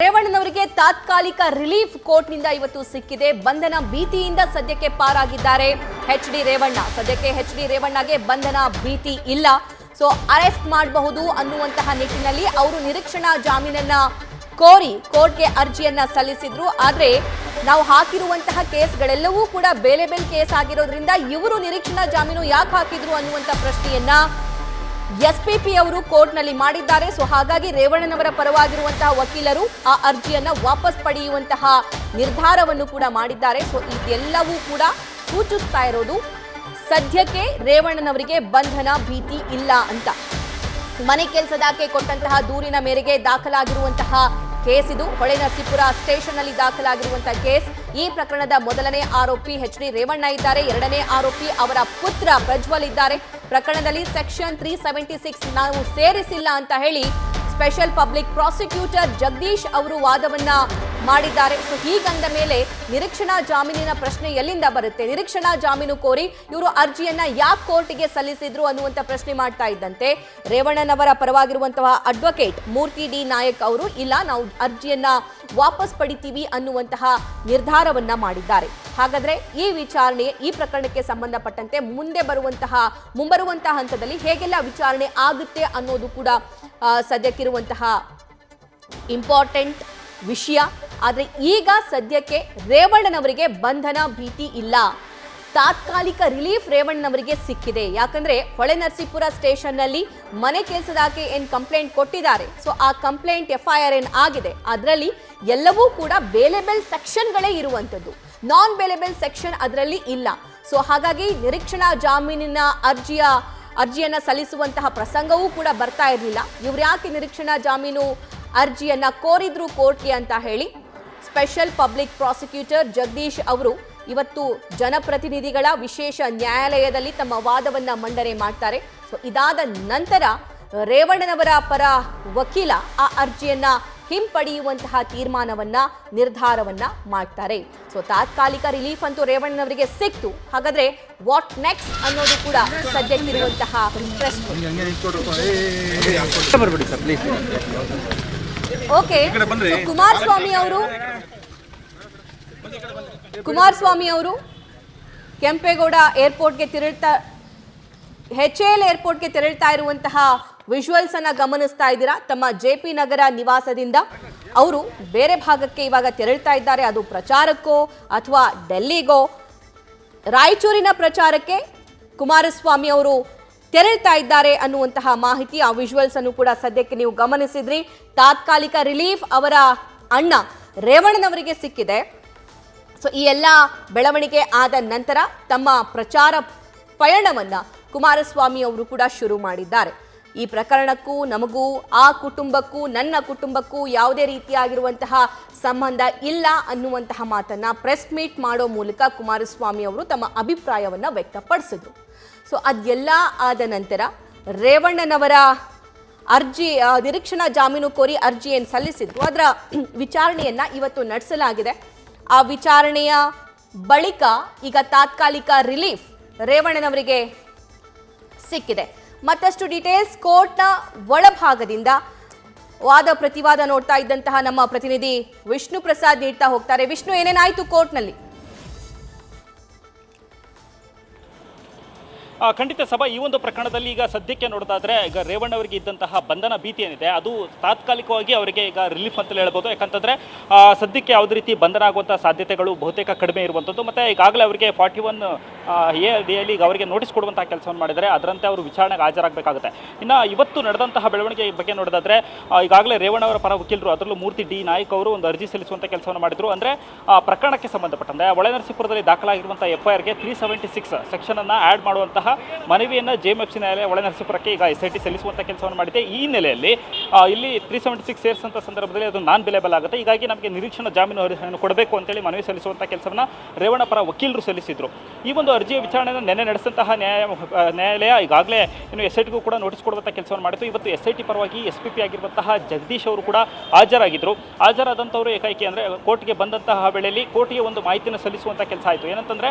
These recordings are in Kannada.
ರೇವಣ್ಣನವರಿಗೆ ತಾತ್ಕಾಲಿಕ ರಿಲೀಫ್ ಕೋರ್ಟ್ನಿಂದ ಇವತ್ತು ಸಿಕ್ಕಿದೆ. ಬಂಧನ ಭೀತಿಯಿಂದ ಸದ್ಯಕ್ಕೆ ಪಾರಾಗಿದ್ದಾರೆ ಎಚ್.ಡಿ. ರೇವಣ್ಣ. ಸದ್ಯಕ್ಕೆ ಎಚ್.ಡಿ. ರೇವಣ್ಣಗೆ ಬಂಧನ ಭೀತಿ ಇಲ್ಲ. ಸೊ ಅರೆಸ್ಟ್ ಮಾಡಬಹುದು ಅನ್ನುವಂತಹ ನಿಟ್ಟಿನಲ್ಲಿ ಅವರು ನಿರೀಕ್ಷಣಾ ಜಾಮೀನನ್ನ ಕೋರಿ ಕೋರ್ಟ್ಗೆ ಅರ್ಜಿಯನ್ನ ಸಲ್ಲಿಸಿದ್ರು. ಆದ್ರೆ ನಾವು ಹಾಕಿರುವಂತಹ ಕೇಸ್ಗಳೆಲ್ಲವೂ ಕೂಡ ಬೇಲೆ ಕೇಸ್ ಆಗಿರೋದ್ರಿಂದ ಇವರು ನಿರೀಕ್ಷಣಾ ಜಾಮೀನು ಯಾಕೆ ಹಾಕಿದ್ರು ಅನ್ನುವಂಥ ಪ್ರಶ್ನೆಯನ್ನ ಎಸ್ಪಿಪಿ ಅವರು ಕೋರ್ಟ್ನಲ್ಲಿ ಮಾಡಿದ್ದಾರೆ. ಸೊ ಹಾಗಾಗಿ ರೇವಣ್ಣನವರ ಪರವಾಗಿರುವಂತಹ ವಕೀಲರು ಆ ಅರ್ಜಿಯನ್ನ ವಾಪಸ್ ಪಡೆಯುವಂತಹ ನಿರ್ಧಾರವನ್ನು ಕೂಡ ಮಾಡಿದ್ದಾರೆ. ಸೊ ಇದೆಲ್ಲವೂ ಕೂಡ ಸೂಚಿಸ್ತಾ ಇರೋದು ಸದ್ಯಕ್ಕೆ ರೇವಣ್ಣನವರಿಗೆ ಬಂಧನ ಭೀತಿ ಇಲ್ಲ ಅಂತ. ಮನೆ ಕೆಲಸದಾಕೆ ಕೊಟ್ಟಂತಹ ದೂರಿನ ಮೇರೆಗೆ ದಾಖಲಾಗಿರುವಂತಹ ಕೇಸ್ ಇದು. ಹೊಳೆನರಸೀಪುರ ಸ್ಟೇಷನ್ ಅಲ್ಲಿ ದಾಖಲಾಗಿರುವಂತಹ ಕೇಸ್. ಈ ಪ್ರಕರಣದ ಮೊದಲನೇ ಆರೋಪಿ ಎಚ್.ಡಿ. ರೇವಣ್ಣ ಇದ್ದಾರೆ. ಎರಡನೇ ಆರೋಪಿ ಅವರ ಪುತ್ರ ಪ್ರಜ್ವಲ್ ಇದ್ದಾರೆ. ಪ್ರಕರಣದಲ್ಲಿ ಸೆಕ್ಷನ್ 376 ನಾವು ಸೇರಿಸಿಲ್ಲ ಅಂತ ಹೇಳಿ ಸ್ಪೆಷಲ್ ಪಬ್ಲಿಕ್ ಪ್ರಾಸಿಕ್ಯೂಟರ್ ಜಗದೀಶ್ ಅವರು ವಾದವನ್ನ ಮಾಡಿದ್ದಾರೆ. ಸೊ ಹೀಗಂದ ಮೇಲೆ ನಿರೀಕ್ಷಣಾ ಜಾಮೀನಿನ ಪ್ರಶ್ನೆ ಎಲ್ಲಿಂದ ಬರುತ್ತೆ? ನಿರೀಕ್ಷಣಾ ಜಾಮೀನು ಕೋರಿ ಇವರು ಅರ್ಜಿಯನ್ನ ಯಾಕೆ ಕೋರ್ಟಿಗೆ ಸಲ್ಲಿಸಿದ್ರು ಅನ್ನುವಂಥ ಪ್ರಶ್ನೆ ಮಾಡ್ತಾ ಇದ್ದಂತೆ ರೇವಣ್ಣನವರ ಪರವಾಗಿರುವಂತಹ ಅಡ್ವೊಕೇಟ್ ಮೂರ್ತಿ ಡಿ ನಾಯಕ್ ಅವರು ಇಲ್ಲ, ನಾವು ಅರ್ಜಿಯನ್ನ ವಾಪಸ್ ಪಡಿತೀವಿ ಅನ್ನುವಂತಹ ನಿರ್ಧಾರವನ್ನ ಮಾಡಿದ್ದಾರೆ. ಹಾಗಾದ್ರೆ ಈ ವಿಚಾರಣೆ, ಈ ಪ್ರಕರಣಕ್ಕೆ ಸಂಬಂಧಪಟ್ಟಂತೆ ಮುಂಬರುವಂತಹ ಹಂತದಲ್ಲಿ ಹೇಗೆಲ್ಲ ವಿಚಾರಣೆ ಆಗುತ್ತೆ ಅನ್ನೋದು ಕೂಡ ಸದ್ಯಕ್ಕಿರುವಂತಹ ಇಂಪಾರ್ಟೆಂಟ್ ವಿಷಯ. ಆದರೆ ಈಗ ಸದ್ಯಕ್ಕೆ ರೇವಣ್ಣನವರಿಗೆ ಬಂಧನ ಭೀತಿ ಇಲ್ಲ. ತಾತ್ಕಾಲಿಕ ರಿಲೀಫ್ ರೇವಣ್ಣನವರಿಗೆ ಸಿಕ್ಕಿದೆ. ಯಾಕಂದ್ರೆ ಹೊಳೆನರಸೀಪುರ ಸ್ಟೇಷನ್ ನಲ್ಲಿ ಮನೆ ಕೆಲಸದಾಕೆ ಏನ್ ಕಂಪ್ಲೇಂಟ್ ಕೊಟ್ಟಿದ್ದಾರೆ, ಸೊ ಆ ಕಂಪ್ಲೇಂಟ್ FIR ಏನ್ ಆಗಿದೆ ಅದರಲ್ಲಿ ಎಲ್ಲವೂ ಕೂಡ ಬೇಲೆಬಲ್ ಸೆಕ್ಷನ್ಗಳೇ ಇರುವಂತದ್ದು, ನಾನ್ ಬೇಲೆಬಲ್ ಸೆಕ್ಷನ್ ಅದರಲ್ಲಿ ಇಲ್ಲ. ಸೊ ಹಾಗಾಗಿ ನಿರೀಕ್ಷಣಾ ಜಾಮೀನಿನ ಅರ್ಜಿಯನ್ನ ಸಲ್ಲಿಸುವಂತಹ ಪ್ರಸಂಗವೂ ಕೂಡ ಬರ್ತಾ ಇರಲಿಲ್ಲ. ಇವ್ರು ಯಾಕೆ ನಿರೀಕ್ಷಣಾ ಜಾಮೀನು ಅರ್ಜಿಯನ್ನ ಕೋರಿದ್ರು ಕೋರ್ಟ್ಗೆ ಅಂತ ಹೇಳಿ ಸ್ಪೆಷಲ್ ಪಬ್ಲಿಕ್ ಪ್ರಾಸಿಕ್ಯೂಟರ್ ಜಗದೀಶ್ ಅವರು ಇವತ್ತು ಜನಪ್ರತಿನಿಧಿಗಳ ವಿಶೇಷ ನ್ಯಾಯಾಲಯದಲ್ಲಿ ತಮ್ಮ ವಾದವನ್ನ ಮಂಡನೆ ಮಾಡ್ತಾರೆ. ಸೊ ಇದಾದ ನಂತರ ರೇವಣ್ಣನವರ ಪರ ವಕೀಲ ಆ ಅರ್ಜಿಯನ್ನ ಹಿಂಪಡೆಯುವಂತಹ ನಿರ್ಧಾರವನ್ನ ಮಾಡ್ತಾರೆ. ಸೊ ತಾತ್ಕಾಲಿಕ ರಿಲೀಫ್ ಅಂತೂ ರೇವಣ್ಣನವರಿಗೆ ಸಿಕ್ತು. ಹಾಗಾದ್ರೆ ವಾಟ್ ನೆಕ್ಸ್ಟ್ ಅನ್ನೋದು ಕೂಡ ಸದ್ಯಕ್ಕಿರುವಂತಹ ಪ್ರಶ್ನೆ. ಓಕೆ, ಕುಮಾರಸ್ವಾಮಿ ಅವರು ಕೆಂಪೇಗೌಡ ಏರ್ಪೋರ್ಟ್ಗೆ HAL ಏರ್ಪೋರ್ಟ್ಗೆ ತೆರಳ್ತಾ ಇರುವಂತಹ ವಿಜುವಲ್ಸ್ ಅನ್ನ ಗಮನಿಸ್ತಾ ಇದ್ದೀರಾ. ತಮ್ಮ JP ನಗರ ನಿವಾಸದಿಂದ ಅವರು ಬೇರೆ ಭಾಗಕ್ಕೆ ಇವಾಗ ತೆರಳ್ತಾ ಇದ್ದಾರೆ. ಅದು ಪ್ರಚಾರಕ್ಕೋ ಅಥವಾ ಡೆಲ್ಲಿಗೋ. ರಾಯಚೂರಿನ ಪ್ರಚಾರಕ್ಕೆ ಕುಮಾರಸ್ವಾಮಿ ಅವರು ತೆರಳ್ತಾ ಇದ್ದಾರೆ ಅನ್ನುವಂತಹ ಮಾಹಿತಿ, ಆ ವಿಜುವಲ್ಸ್ ಅನ್ನು ಕೂಡ ಸದ್ಯಕ್ಕೆ ನೀವು ಗಮನಿಸಿದ್ರಿ. ತಾತ್ಕಾಲಿಕ ರಿಲೀಫ್ ಅವರ ಅಣ್ಣ ರೇವಣ್ಣನವರಿಗೆ ಸಿಕ್ಕಿದೆ. ಸೊ ಈ ಎಲ್ಲ ಬೆಳವಣಿಗೆ ಆದ ನಂತರ ತಮ್ಮ ಪ್ರಚಾರ ಪಯಣವನ್ನ ಕುಮಾರಸ್ವಾಮಿ ಅವರು ಕೂಡ ಶುರು ಮಾಡಿದ್ದಾರೆ. ಈ ಪ್ರಕರಣಕ್ಕೂ ನಮಗೂ, ಆ ಕುಟುಂಬಕ್ಕೂ ನನ್ನ ಕುಟುಂಬಕ್ಕೂ ಯಾವುದೇ ರೀತಿಯಾಗಿರುವಂತಹ ಸಂಬಂಧ ಇಲ್ಲ ಅನ್ನುವಂತಹ ಮಾತನ್ನ ಪ್ರೆಸ್ ಮೀಟ್ ಮಾಡೋ ಮೂಲಕ ಕುಮಾರಸ್ವಾಮಿ ಅವರು ತಮ್ಮ ಅಭಿಪ್ರಾಯವನ್ನ ವ್ಯಕ್ತಪಡಿಸಿದ್ರು. ಸೊ ಅದೆಲ್ಲ ಆದ ನಂತರ ರೇವಣ್ಣನವರ ಅರ್ಜಿ, ನಿರೀಕ್ಷಣಾ ಜಾಮೀನು ಕೋರಿ ಅರ್ಜಿ ಏನು ಸಲ್ಲಿಸಿದ್ರು ಅದರ ವಿಚಾರಣೆಯನ್ನ ಇವತ್ತು ನಡೆಸಲಾಗಿದೆ. ಆ ವಿಚಾರಣೆಯ ಬಳಿಕ ಈಗ ತಾತ್ಕಾಲಿಕ ರಿಲೀಫ್ ರೇವಣ್ಣನವರಿಗೆ ಸಿಕ್ಕಿದೆ. ಮತ್ತಷ್ಟು ಡೀಟೇಲ್ಸ್ ಕೋರ್ಟ್ನ ಒಳಭಾಗದಿಂದ ವಾದ ಪ್ರತಿವಾದ ನೋಡ್ತಾ ಇದ್ದಂತಹ ನಮ್ಮ ಪ್ರತಿನಿಧಿ ವಿಷ್ಣು ಪ್ರಸಾದ್ ನೀಡ್ತಾ ಹೋಗ್ತಾರೆ. ವಿಷ್ಣು, ಏನೇನಾಯ್ತು ಕೋರ್ಟ್ನಲ್ಲಿ? ಖಂಡಿತ ಸಭಾ, ಈ ಒಂದು ಪ್ರಕರಣದಲ್ಲಿ ಈಗ ಸದ್ಯಕ್ಕೆ ನೋಡೋದಾದ್ರೆ ಈಗ ರೇವಣ್ಣವರಿಗೆ ಇದ್ದಂತಹ ಬಂಧನ ಭೀತಿ ಏನಿದೆ ಅದು ತಾತ್ಕಾಲಿಕವಾಗಿ ಅವರಿಗೆ ಈಗ ರಿಲೀಫ್ ಅಂತಲೇ ಹೇಳ್ಬೋದು. ಯಾಕಂತಂದ್ರೆ ಸದ್ಯಕ್ಕೆ ಯಾವುದೇ ರೀತಿ ಬಂಧನ ಆಗುವಂತಹ ಸಾಧ್ಯತೆಗಳು ಬಹುತೇಕ ಕಡಿಮೆ ಇರುವಂಥದ್ದು. ಮತ್ತೆ ಈಗಾಗಲೇ ಅವರಿಗೆ 41A ಅಡಿಯಲ್ಲಿ ಈಗ ಅವರಿಗೆ ನೋಟಿಸ್ ಕೊಡುವಂತಹ ಕೆಲಸವನ್ನು ಮಾಡಿದರೆ ಅದರಂತೆ ಅವರು ವಿಚಾರಣೆಗೆ ಹಾಜರಾಗಬೇಕಾಗುತ್ತೆ. ಇನ್ನು ಇವತ್ತು ನಡೆದಂತಹ ಬೆಳವಣಿಗೆ ಬಗ್ಗೆ ನೋಡೋದಾದ್ರೆ ಈಗಾಗಲೇ ರೇವಣ್ಣವರ ಪರ ವಕೀಲರು, ಅದರಲ್ಲೂ ಮೂರ್ತಿ ಡಿ ನಾಯಕ್ ಅವರು ಒಂದು ಅರ್ಜಿ ಸಲ್ಲಿಸುವಂಥ ಕೆಲಸವನ್ನು ಮಾಡಿದ್ರು. ಅಂದರೆ ಪ್ರಕರಣಕ್ಕೆ ಸಂಬಂಧಪಟ್ಟಂತೆ ಹೊಳೆನರಸೀಪುರದಲ್ಲಿ ದಾಖಲಾಗಿರುವಂಥ FIRಗೆ 376 ಸೆಕ್ಷನ್ ಅನ್ನು ಆ್ಯಡ್ ಮಾಡುವಂತಹ ಮನವಿಯನ್ನು JMFC ನ್ಯಾಯಾಲಯ ಹೊಳೆನರಸೀಪುರಕ್ಕೆ ಈಗ SIT ಸಲ್ಲಿಸುವಂಥ ಕೆಲಸವನ್ನು ಮಾಡಿದೆ. ಈ ಹಿನ್ನೆಲೆಯಲ್ಲಿ ಇಲ್ಲಿ 376 ಸೇರಿಸಂಥ ಸಂದರ್ಭದಲ್ಲಿ ಅದು ನಾನ್ ಬೆಲೆಬಲ್ ಆಗುತ್ತೆ. ಹೀಗಾಗಿ ನಮಗೆ ನಿರೀಕ್ಷಣಾ ಜಾಮೀನು ಕೊಡಬೇಕು ಅಂತೇಳಿ ಮನವಿ ಸಲ್ಲಿಸುವಂಥ ಕೆಲಸವನ್ನು ರೇವಣ್ಣ ಪರ ವಕೀಲರು ಸಲ್ಲಿಸಿದ್ರು. ಈ ಒಂದು ಅರ್ಜಿಯ ವಿಚಾರಣೆಯನ್ನು ನೆನ್ನೆ ನಡೆಸಿದಂತಹ ನ್ಯಾಯಾಲಯ ಈಗಾಗಲೇ ಇನ್ನು SITಗೂ ಕೂಡ ನೋಟಿಸ್ ಕೊಡುವಂಥ ಕೆಲಸವನ್ನು ಮಾಡಿತ್ತು. ಇವತ್ತು SIT ಪರವಾಗಿ SPP ಆಗಿರುವಂತಹ ಜಗದೀಶ್ ಅವರು ಕೂಡ ಹಾಜರಾಗಿದ್ದರು. ಹಾಜರಾದಂಥವರು ಏಕೈಕಿ ಅಂದರೆ ಕೋರ್ಟ್ಗೆ ಬಂದಂತಹ ವೇಳೆಯಲ್ಲಿ ಕೋರ್ಟ್ಗೆ ಒಂದು ಮಾಹಿತಿಯನ್ನು ಸಲ್ಲಿಸುವಂಥ ಕೆಲಸ ಆಯಿತು. ಏನಂತಂದರೆ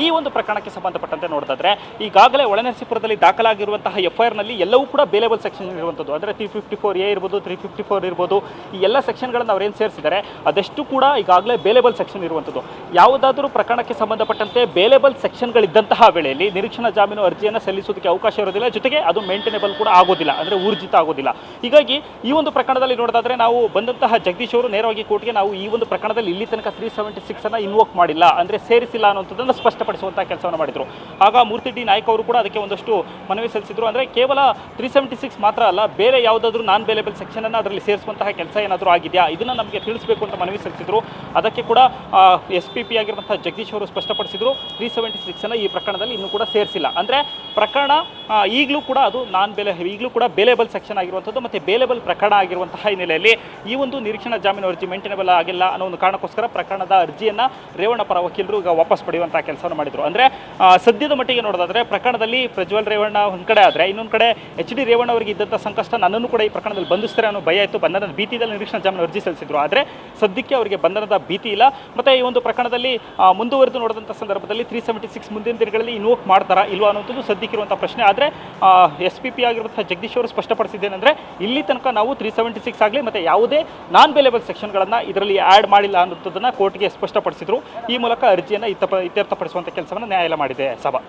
ಈ ಒಂದು ಪ್ರಕರಣಕ್ಕೆ ಸಂಬಂಧಪಟ್ಟಂತೆ ನೋಡಿದ್ರೆ ಈಗಾಗಲೇ ಒಳನರಸೀಪುರದಲ್ಲಿ ದಾಖಲಾಗಿರುವಂತಹ FIR-ನಲ್ಲಿ ಎಲ್ಲವೂ ಕೂಡ ಬೇಲೇಬಲ್ ಸೆಕ್ಷನ್ ಇರುವಂಥದ್ದು. ಅಂದರೆ 354A ಇರ್ಬೋದು, 354 ಇರ್ಬೋದು, ಈ ಎಲ್ಲ ಸೆಕ್ಷನ್ಗಳನ್ನು ಅವ್ರೇನು ಸೇರಿಸಿದ್ದಾರೆ ಅದೆಷ್ಟು ಕೂಡ ಈಗಾಗಲೇ ಬೇಲೇಬಲ್ ಸೆಕ್ಷನ್ ಇರುವಂಥದ್ದು. ಯಾವುದಾದ್ರೂ ಪ್ರಕರಣಕ್ಕೆ ಸಂಬಂಧಪಟ್ಟಂತೆ ಬೇಲೇಬಲ್ ಸೆಕ್ಷನ್ಗಳಿದ್ದಂತಹ ವೇಳೆಯಲ್ಲಿ ನಿರೀಕ್ಷಣಾ ಜಾಮೀನು ಅರ್ಜಿಯನ್ನು ಸಲ್ಲಿಸೋದಕ್ಕೆ ಅವಕಾಶ ಇರೋದಿಲ್ಲ, ಜೊತೆಗೆ ಅದು ಮೇಂಟೈನೇಬಲ್ ಕೂಡ ಆಗೋದಿಲ್ಲ, ಅಂದರೆ ಊರ್ಜಿತ ಆಗೋದಿಲ್ಲ. ಹೀಗಾಗಿ ಈ ಒಂದು ಪ್ರಕರಣದಲ್ಲಿ ನೋಡೋದಾದ್ರೆ ನಾವು ಬಂದಂತಹ ಜಗದೀಶ್ ಅವರು ನೇರವಾಗಿ ಕೋರ್ಟ್ಗೆ ನಾವು ಈ ಒಂದು ಪ್ರಕರಣದಲ್ಲಿ ಇಲ್ಲಿ ತನಕ 376 ಇನ್ವೋಕ್ ಮಾಡಿಲ್ಲ, ಅಂದರೆ ಸೇರಿಸಿಲ್ಲ ಅನ್ನುವಂಥದ್ದನ್ನು ಸ್ಪಷ್ಟಪಡಿಸುವಂತಹ ಕೆಲಸವನ್ನು ಮಾಡಿದರು. ಆಗ ಮೂರ್ತಿ ಡಿ ನಾಯ್ಕ ಅವರು ಕೂಡ ಅದಕ್ಕೆ ಒಂದಷ್ಟು ಮನವಿ ಸಲ್ಲಿಸಿದ್ರು. ಅಂದರೆ ಕೇವಲ 376 ಮಾತ್ರ ಅಲ್ಲ, ಬೇರೆ ಯಾವುದಾದ್ರೂ ನಾನ್ ಬೇಲೇಬಲ್ ಸೆಕ್ಷನನ್ನು ಅದರಲ್ಲಿ ಸೇರಿಸುವಂತಹ ಕೆಲಸ ಏನಾದರೂ ಆಗಿದೆಯಾ, ಇದನ್ನು ನಮಗೆ ತಿಳಿಸಬೇಕು ಅಂತ ಮನವಿ ಸಲ್ಲಿಸಿದ್ರು. ಅದಕ್ಕೆ ಕೂಡ SPP ಆಗಿರುವಂತಹ ಜಗದೀಶ್ ಅವರು ಸ್ಪಷ್ಟಪಡಿಸಿದ್ರು 376 ಈ ಪ್ರಕರಣದಲ್ಲಿ ಇನ್ನೂ ಕೂಡ ಸೇರಿಸಿಲ್ಲ. ಅಂದರೆ ಪ್ರಕರಣ ಈಗಲೂ ಕೂಡ ಅದು ಈಗಲೂ ಕೂಡ ಬೇಲೇಬಲ್ ಸೆಕ್ಷನ್ ಆಗಿರುವಂಥದ್ದು ಮತ್ತು ಬೇಲೇಬಲ್ ಪ್ರಕರಣ ಆಗಿರುವಂತಹ ಹಿನ್ನೆಲೆಯಲ್ಲಿ ಈ ಒಂದು ನಿರೀಕ್ಷಣಾ ಜಾಮೀನು ಅರ್ಜಿ ಮೇಂಟೈನೇಬಲ್ ಆಗಿಲ್ಲ ಅನ್ನೋ ಒಂದು ಕಾರಣಕ್ಕೋಸ್ಕರ ಪ್ರಕರಣದ ಅರ್ಜಿಯನ್ನು ರೇವಣ್ಣ ಪರ ವಕೀಲರು ಈಗ ವಾಪಸ್ ಪಡೆಯುವಂತಹ ಕೆಲಸವನ್ನು ಮಾಡಿದರು. ಅಂದರೆ ಸದ್ಯದ ಮಟ್ಟಿಗೆ ನೋಡೋದಾದ್ರೆ ಪ್ರಕರಣದಲ್ಲಿ ಪ್ರಜ್ವಲ್ ರೇವಣ್ಣ ಒಂದು ಕಡೆ ಆದರೆ ಇನ್ನೊಂದು ಕಡೆ HD ರೇವಣ್ಣ ಅವರಿಗೆ ಇದ್ದಂಥ ಸಂಕಷ್ಟ ನನ್ನನ್ನು ಕೂಡ ಈ ಪ್ರಕರಣದಲ್ಲಿ ಬಂಧಿಸ್ತಾರೆ ಅನ್ನೋ ಭಯ ಇತ್ತು, ಬಂಧನದ ಭೀತಿಯಲ್ಲಿ ನಿರೀಕ್ಷಣಾ ಜಾಮೀನು ಅರ್ಜಿ ಸಲ್ಲಿಸಿದ್ರು. ಆದರೆ ಸದ್ಯಕ್ಕೆ ಅವರಿಗೆ ಬಂಧನದ ಭೀತಿ ಇಲ್ಲ. ಮತ್ತು ಈ ಒಂದು ಪ್ರಕರಣದಲ್ಲಿ ಮುಂದುವರೆದು ನೋಡಿದಂಥ ಸಂದರ್ಭದಲ್ಲಿ 376 ಮುಂದಿನ ದಿನಗಳಲ್ಲಿ ಇನ್ವೋಕ್ ಮಾಡ್ತಾರಾ ಇಲ್ವಾ ಅನ್ನೋದು ಸದ್ಯಕ್ಕಿರುವಂಥ ಪ್ರಶ್ನೆ. ಆದರೆ SPP ಆಗಿರುವಂಥ ಜಗದೀಶ್ ಅವರು ಸ್ಪಷ್ಟಪಡಿಸಿದ್ದೇನೆಂದರೆ ಇಲ್ಲಿ ತನಕ ನಾವು 376 ಆಗಲಿ ಮತ್ತು ಯಾವುದೇ ನಾನ್ ಬೇಲೇಬಲ್ ಸೆಕ್ಷನ್ಗಳನ್ನು ಇದರಲ್ಲಿ ಆ್ಯಡ್ ಮಾಡಿಲ್ಲ ಅನ್ನೋದನ್ನು ಕೋರ್ಟ್ಗೆ ಸ್ಪಷ್ಟಪಡಿಸಿದ್ರು. ಈ ಮೂಲಕ ಅರ್ಜಿಯನ್ನು ಇತ್ಯರ್ಥಪಡಿಸುವಂಥ ಕೆಲಸವನ್ನು ನ್ಯಾಯಾಲಯ ಮಾಡಿದೆ. ಸಭಾ